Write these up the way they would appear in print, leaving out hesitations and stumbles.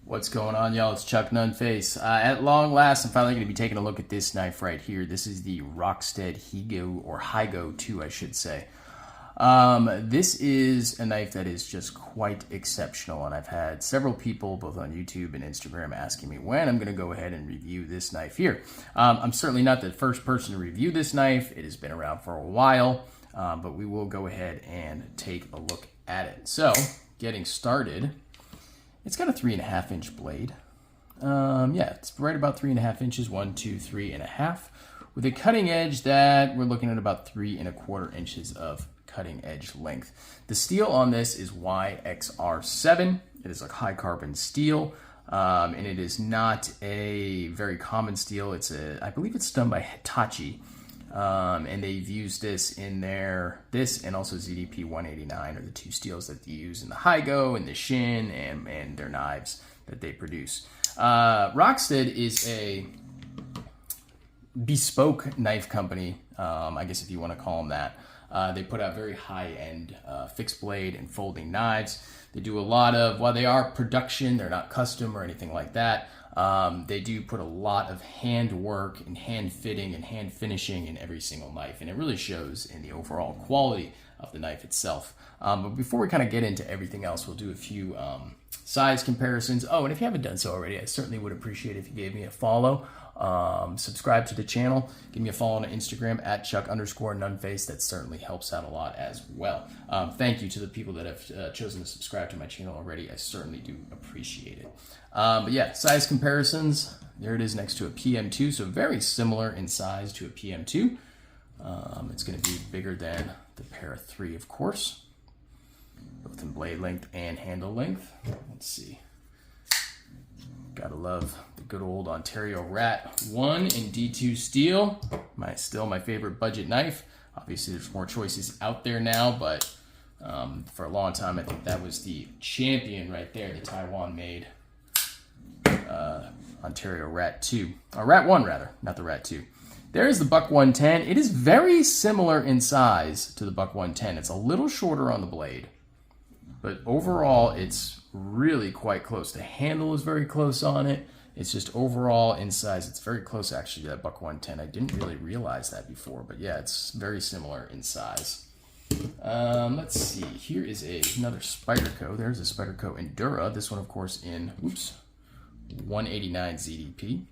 What's going on, y'all? It's Chuck Nunface. At long last, I'm finally going to be taking a look at this knife right here. This is the Rockstead Higo, or Higo 2, I should say. This is a knife that is just quite exceptional, and I've had several people, both on YouTube and Instagram, asking me when I'm going to go ahead and review this knife here. I'm certainly not the first person to review this knife. It has been around for a while, but we will go ahead and take a look at it. So, getting started... It's got a 3.5 inch blade. Yeah, it's right about 3.5 inches, 1, 2, 3.5, with a cutting edge that we're looking at about 3.25 inches of cutting edge length. The steel on this is YXR7. It is a high carbon steel, and it is not a very common steel. I believe it's done by Hitachi. And they've used this in this and also ZDP 189 are the two steels that they use in the Higo and the Shin and their knives that they produce. Rockstead is a bespoke knife company, I guess if you want to call them that. They put out very high-end fixed blade and folding knives. They do a lot of, while they are production, they're not custom or anything like that. They do put a lot of hand work and hand fitting and hand finishing in every single knife, and it really shows in the overall quality of the knife itself. But before we kind of get into everything else, we'll do a few size comparisons. Oh, and if you haven't done so already, I certainly would appreciate it if you gave me a follow. Subscribe to the channel, give me a follow on Instagram at Chuck_Nunface. That certainly helps out a lot as well. Thank you to the people that have chosen to subscribe to my channel already. I certainly do appreciate it. But yeah, size comparisons. There it is next to a PM2, so very similar in size to a PM2. It's going to be bigger than the Para 3, of course, both in blade length and handle length. Let's see. Gotta love the good old Ontario Rat 1 in D2 steel. Still my favorite budget knife. Obviously, there's more choices out there now, but for a long time, I think that was the champion right there, the Taiwan-made Ontario Rat 2. Or Rat 1, rather, not the Rat 2. There's the Buck 110. It is very similar in size to the Buck 110. It's a little shorter on the blade, but overall, it's really quite close. The handle is very close on it. It's just overall in size, it's very close actually to that Buck 110. I didn't really realize that before, but yeah, it's very similar in size. Let's see. Here is another Spyderco. There's a Spyderco Endura. This one, of course, in 189 ZDP.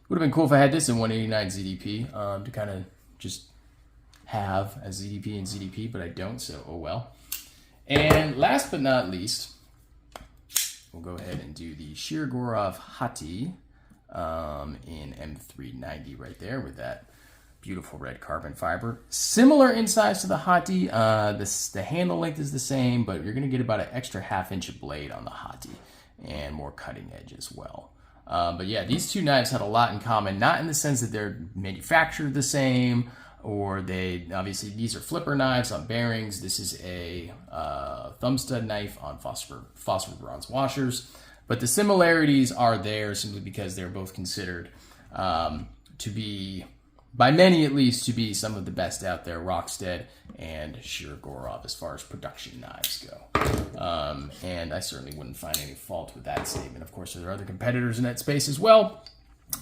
Would have been cool if I had this in 189 ZDP to kind of just have a ZDP and ZDP, but I don't, so oh well. And last but not least, we'll go ahead and do the Shirogorov Hati in M390 right there with that beautiful red carbon fiber. Similar in size to the Hati. The handle length is the same, but you're going to get about an extra ½ inch of blade on the Hati and more cutting edge as well. But yeah, these two knives had a lot in common, not in the sense that they're manufactured the same, or obviously these are flipper knives on bearings. This is a thumb stud knife on phosphor bronze washers. But the similarities are there simply because they're both considered to be, by many at least, to be some of the best out there, Rockstead and Shirogorov as far as production knives go. And I certainly wouldn't find any fault with that statement. Of course, there are other competitors in that space as well,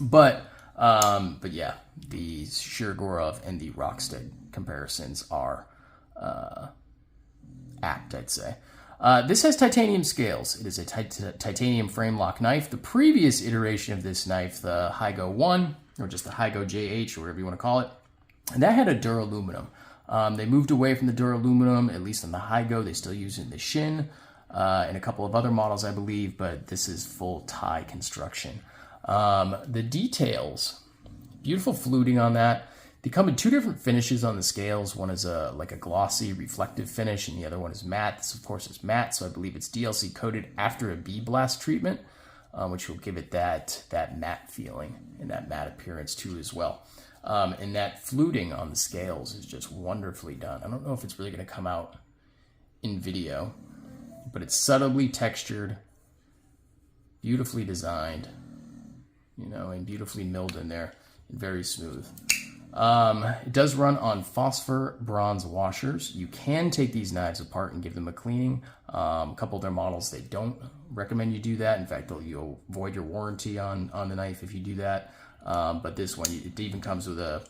but yeah, the Shirogorov and the Rockstead comparisons are apt, I'd say. This has titanium scales. It is a titanium frame lock knife. The previous iteration of this knife, the Higo 1, or just the Higo JH, or whatever you want to call it, and that had a duraluminum. They moved away from the duraluminum, at least on the Higo. They still use it in the Shin and a couple of other models, I believe, but this is full tie construction. The details, beautiful fluting on that. They come in two different finishes on the scales. One is like a glossy reflective finish, and the other one is matte. This, of course, is matte, so I believe it's DLC coated after a bead blast treatment, which will give it that matte feeling and that matte appearance too as well. And that fluting on the scales is just wonderfully done. I don't know if it's really going to come out in video, but it's subtly textured, beautifully designed, and beautifully milled in there, and very smooth. It does run on phosphor bronze washers. You can take these knives apart and give them a cleaning. A couple of their models, they don't recommend you do that. In fact, you'll void your warranty on the knife if you do that. But this one, it even comes with a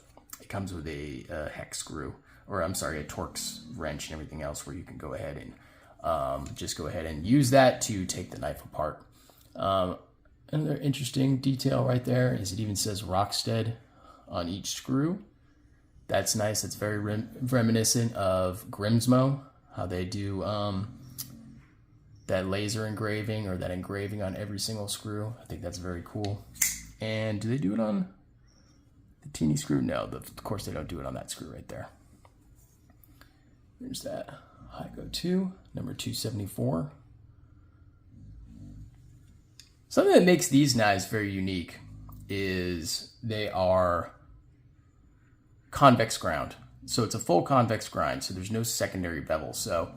hex screw, or I'm sorry, a Torx wrench and everything else, where you can go ahead and just go ahead and use that to take the knife apart. Another interesting detail right there is it even says Rockstead on each screw. That's nice. That's very reminiscent of Grimsmo, how they do that laser engraving, or that engraving on every single screw. I think that's very cool. And do they do it on the teeny screw? No, of course they don't do it on that screw right there. There's that Higo 2, number 274. Something that makes these knives very unique is they are convex ground. So it's a full convex grind, so there's no secondary bevel. So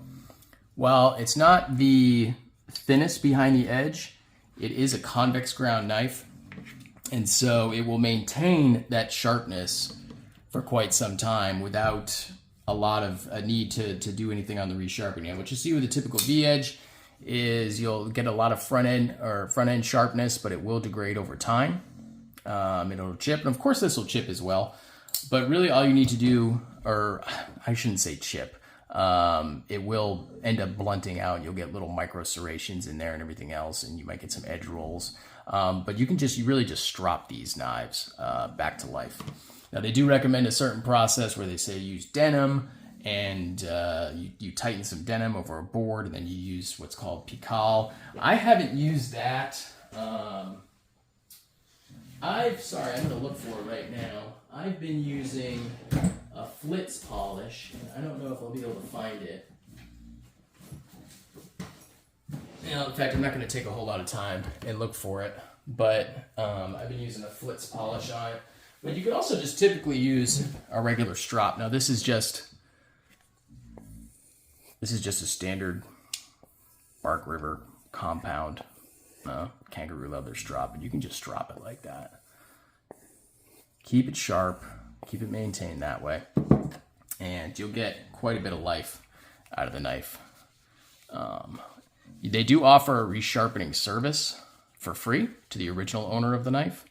while it's not the thinnest behind the edge, it is a convex ground knife. And so it will maintain that sharpness for quite some time without a lot of a need to do anything on the resharpening. And what you see with a typical V-edge is you'll get a lot of front end sharpness, but it will degrade over time. It'll chip, and of course this will chip as well. But really all you need to do, or I shouldn't say chip, it will end up blunting out. You'll get little micro serrations in there and everything else, and you might get some edge rolls. But you really just strop these knives back to life. Now they do recommend a certain process where they say use denim, and you tighten some denim over a board, and then you use what's called pical. I haven't used that. I'm going to look for it right now. I've been using a Flitz polish. I don't know if I'll be able to find it. In fact, I'm not going to take a whole lot of time and look for it, but I've been using a Flitz polish on it. But you could also just typically use a regular strop. Now this is just a standard Bark River compound kangaroo leather strop, and you can just strop it like that. Keep it sharp, keep it maintained that way, and you'll get quite a bit of life out of the knife. They do offer a resharpening service for free to the original owner of the knife.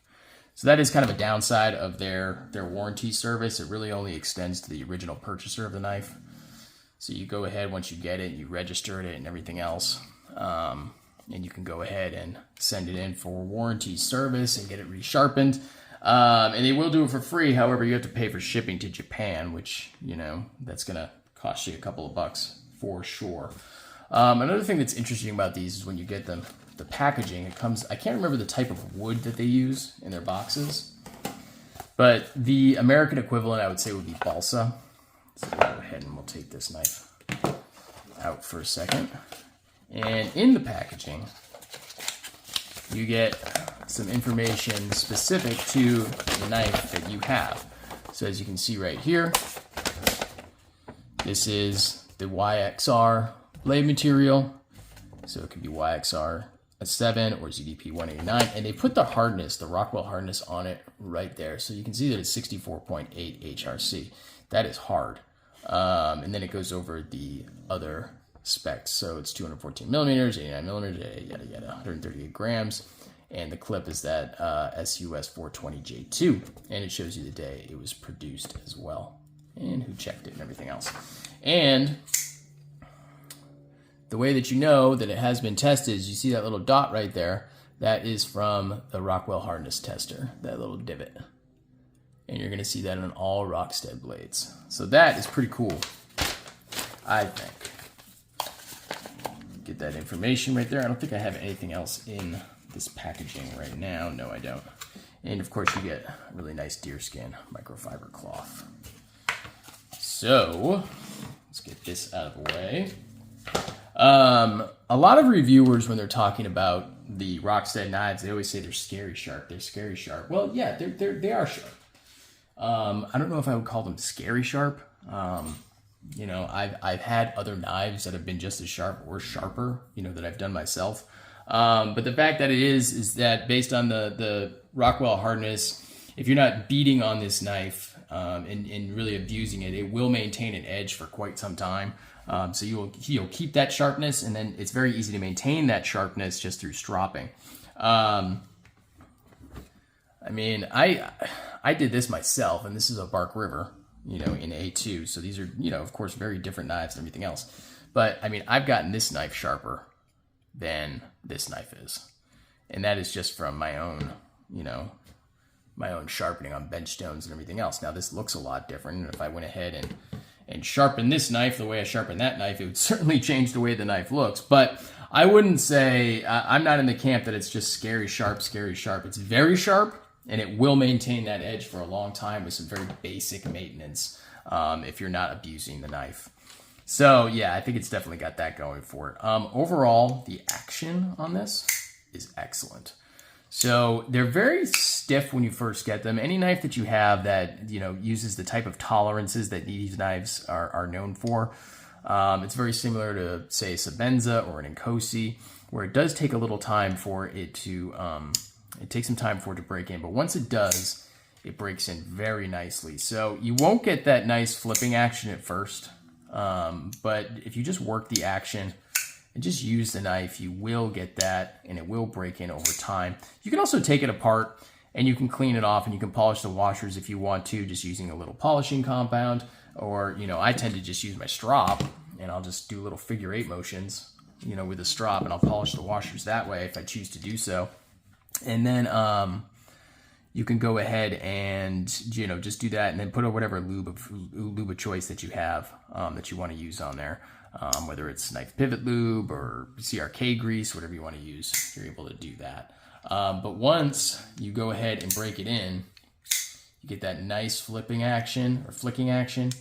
So that is kind of a downside of their warranty service. It really only extends to the original purchaser of the knife. So you go ahead once you get it, you registered it and everything else, and you can go ahead and send it in for warranty service and get it resharpened. And they will do it for free. However, you have to pay for shipping to Japan, which, that's going to cost you a couple of bucks for sure. Another thing that's interesting about these is when you get them, the packaging, it comes, I can't remember the type of wood that they use in their boxes, but the American equivalent I would say would be balsa. So we'll go ahead and we'll take this knife out for a second. And in the packaging, you get some information specific to the knife that you have. So as you can see right here, this is the YXR blade material. So it could be YXR 7 or ZDP 189, and they put the hardness, the Rockwell hardness on it right there. So you can see that it's 64.8 HRC. That is hard. And then it goes over the other specs. So it's 214 millimeters, 89 millimeters, yada, yada, 138 grams. And the clip is that SUS 420J2, and it shows you the day it was produced as well, and who checked it and everything else. And the way that you know that it has been tested is you see that little dot right there. That is from the Rockwell hardness tester, that little divot. And you're going to see that on all Rockstead blades. So that is pretty cool, I think. Get that information right there. I don't think I have anything else in this packaging right now. No, I don't. And of course you get a really nice deerskin microfiber cloth. So let's get this out of the way. A lot of reviewers, when they're talking about the Rockstead knives, they always say they're scary sharp. They're scary sharp. Well, yeah, they are sharp. I don't know if I would call them scary sharp. I've had other knives that have been just as sharp or sharper, that I've done myself. But the fact that it is that based on the Rockwell hardness, if you're not beating on this knife and really abusing it, it will maintain an edge for quite some time. So you'll keep that sharpness, and then it's very easy to maintain that sharpness just through stropping. I mean, I did this myself, and this is a Bark River, you know, in A2. So these are, you know, of course, very different knives and everything else. But I mean, I've gotten this knife sharper than this knife is. And that is just from my own, you know, my own sharpening on bench stones and everything else. Now this looks a lot different. And if I went ahead and sharpened this knife the way I sharpened that knife, it would certainly change the way the knife looks. But I wouldn't say, I'm not in the camp that it's just scary sharp, scary sharp. It's very sharp, and it will maintain that edge for a long time with some very basic maintenance if you're not abusing the knife. So yeah, I think it's definitely got that going for it. Overall, the action on this is excellent. So they're very stiff when you first get them. Any knife that you have that, you know, uses the type of tolerances that these knives are known for, it's very similar to, say, a Sebenza or an Nkosi, where it does take a little time for it to, it takes some time for it to break in. But once it does, it breaks in very nicely. So you won't get that nice flipping action at first. But if you just work the action and just use the knife, you will get that, and it will break in over time. You can also take it apart and you can clean it off, and you can polish the washers if you want to, just using a little polishing compound. Or, you know, I tend to just use my strop, and I'll just do little figure 8 motions, you know, with the strop, and I'll polish the washers that way if I choose to do so. And then you can go ahead and, you know, just do that, and then put whatever lube of choice that you have that you want to use on there, whether it's knife pivot lube or CRK grease, whatever you want to use, you're able to do that. But once you go ahead and break it in, you get that nice flipping action or flicking action,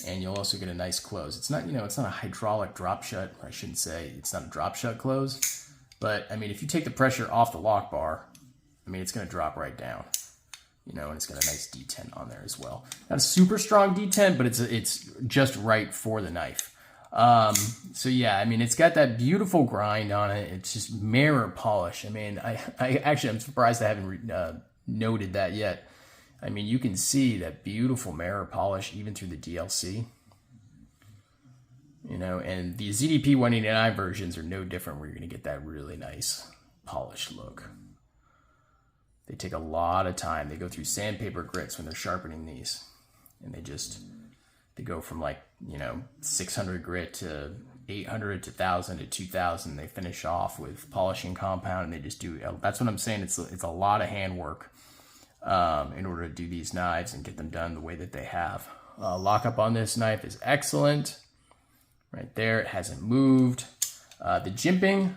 and you'll also get a nice close. It's not, you know, it's not a hydraulic drop shut, or I shouldn't say it's not a drop shut close, but I mean, if you take the pressure off the lock bar, I mean, it's going to drop right down, you know, and it's got a nice detent on there as well. Not a super strong detent, but it's just right for the knife. So yeah, I mean, it's got that beautiful grind on it. It's just mirror polish. I mean, I actually, I'm surprised I haven't noted that yet. I mean, you can see that beautiful mirror polish even through the DLC, you know, and the ZDP 189 versions are no different, where you're going to get that really nice polished look. They take a lot of time. They go through sandpaper grits when they're sharpening these, and they go from, like, you know, 600 grit to 800 to 1000 to 2000. They finish off with polishing compound, and they just do, that's what I'm saying. It's a lot of handwork in order to do these knives and get them done the way that they have. Lockup on this knife is excellent. Right there, it hasn't moved. The jimping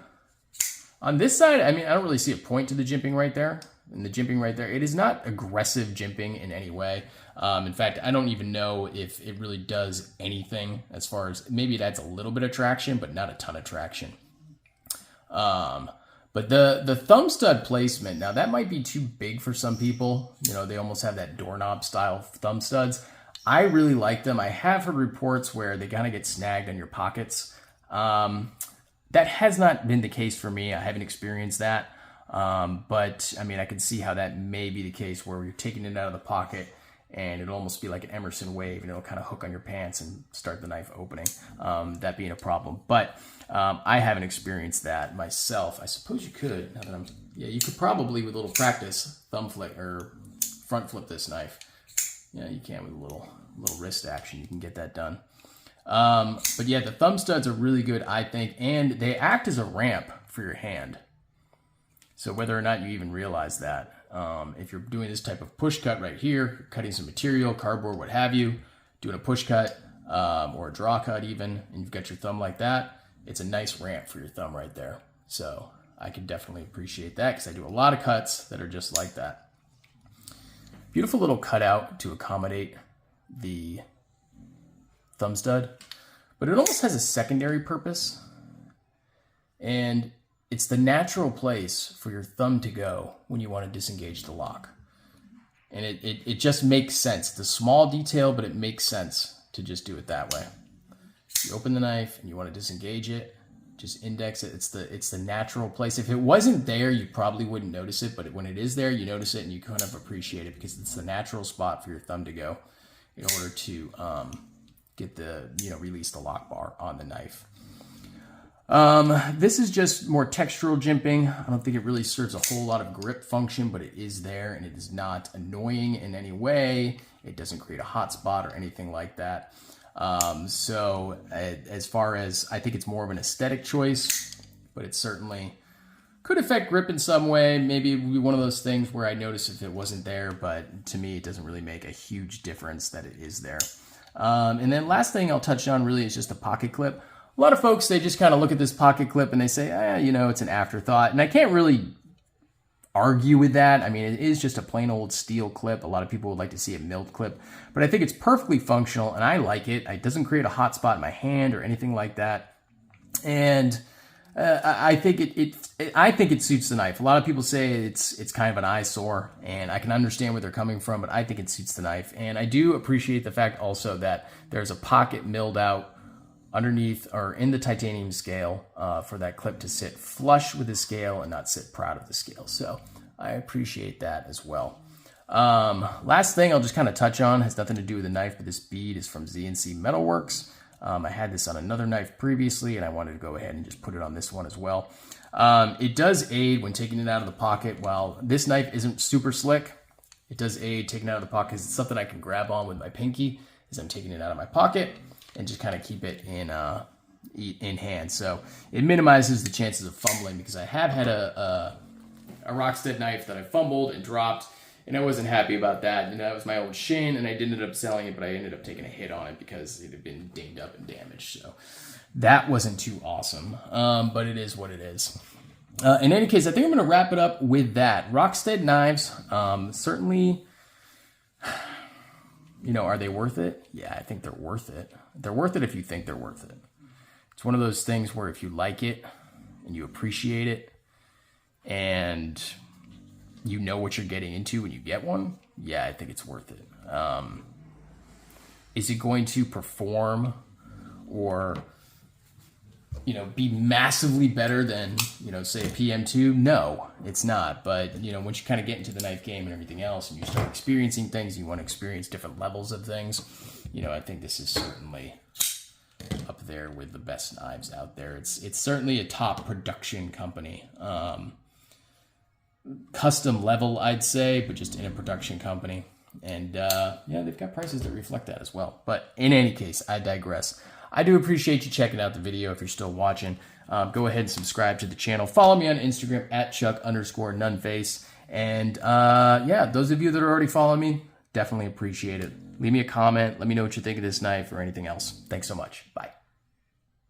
on this side, I mean, I don't really see a point to the jimping right there. And the jimping right there, it is not aggressive jimping in any way. In fact, I don't even know if it really does anything, as far as, maybe it adds a little bit of traction, but not a ton of traction. But the thumb stud placement, now that might be too big for some people. You know, they almost have that doorknob style thumb studs. I really like them. I have heard reports where they kind of get snagged on your pockets. That has not been the case for me. I haven't experienced that. But I mean, I can see how that may be the case, where you're taking it out of the pocket and it'll almost be like an Emerson wave, and it'll kind of hook on your pants and start the knife opening, that being a problem. But I haven't experienced that myself. I suppose you could, now that you could probably, with a little practice, thumb flick or front flip this knife. Yeah, you can with a little wrist action. You can get that done. But yeah, the thumb studs are really good, I think, and they act as a ramp for your hand. So whether or not you even realize that, if you're doing this type of push cut right here, cutting some material, cardboard, what have you, doing a push cut or a draw cut even, and you've got your thumb like that, it's a nice ramp for your thumb right there. So I can definitely appreciate that, because I do a lot of cuts that are just like that. Beautiful little cutout to accommodate the thumb stud, but it almost has a secondary purpose, and it's the natural place for your thumb to go when you want to disengage the lock. And it just makes sense. It's a small detail, but it makes sense to just do it that way. You open the knife and you want to disengage it, just index it. It's the natural place. If it wasn't there, you probably wouldn't notice it, but when it is there, you notice it and you kind of appreciate it because it's the natural spot for your thumb to go in order to get the, release the lock bar on the knife. This is just more textural jimping. I don't think it really serves a whole lot of grip function, but it is there and it is not annoying in any way. It doesn't create a hot spot or anything like that. So as far as, I think it's more of an aesthetic choice, but it certainly could affect grip in some way. Maybe it would be one of those things where I notice if it wasn't there, but to me, it doesn't really make a huge difference that it is there. And then last thing I'll touch on really is just the pocket clip. A lot of folks, they just kind of look at this pocket clip and they say, it's an afterthought. And I can't really argue with that. I mean, it is just a plain old steel clip. A lot of people would like to see a milled clip, but I think it's perfectly functional and I like it. It doesn't create a hot spot in my hand or anything like that. And I think it suits the knife. A lot of people say it's kind of an eyesore, and I can understand where they're coming from, but I think it suits the knife. And I do appreciate the fact also that there's a pocket milled out underneath or in the titanium scale for that clip to sit flush with the scale and not sit proud of the scale. So I appreciate that as well. Last thing I'll just kind of touch on has nothing to do with the knife, but this bead is from ZNC Metalworks. I had this on another knife previously, and I wanted to go ahead and just put it on this one as well. It does aid when taking it out of the pocket. While this knife isn't super slick, it does aid taking it out of the pocket. It's something I can grab on with my pinky as I'm taking it out of my pocket and just kind of keep it in hand. So it minimizes the chances of fumbling, because I have had a Rockstead knife that I fumbled and dropped, and I wasn't happy about that. And that was my old shin, and I didn't end up selling it, but I ended up taking a hit on it because it had been dinged up and damaged. So that wasn't too awesome, but it is what it is. In any case, I think I'm going to wrap it up with that. Rockstead knives, certainly, are they worth it? Yeah, I think they're worth it. They're worth it if you think they're worth it. It's one of those things where if you like it and you appreciate it and you know what you're getting into when you get one, yeah, I think it's worth it. Is it going to perform or, be massively better than, say a PM2? No, it's not. But, once you kind of get into the knife game and everything else and you start experiencing things, you want to experience different levels of things, I think this is certainly up there with the best knives out there. It's certainly a top production company. Custom level, I'd say, but just in a production company. And they've got prices that reflect that as well. But in any case, I digress. I do appreciate you checking out the video. If you're still watching, go ahead and subscribe to the channel. Follow me on Instagram at Chuck_Nunface. And those of you that are already following me, definitely appreciate it. Leave me a comment. Let me know what you think of this knife or anything else. Thanks so much. Bye.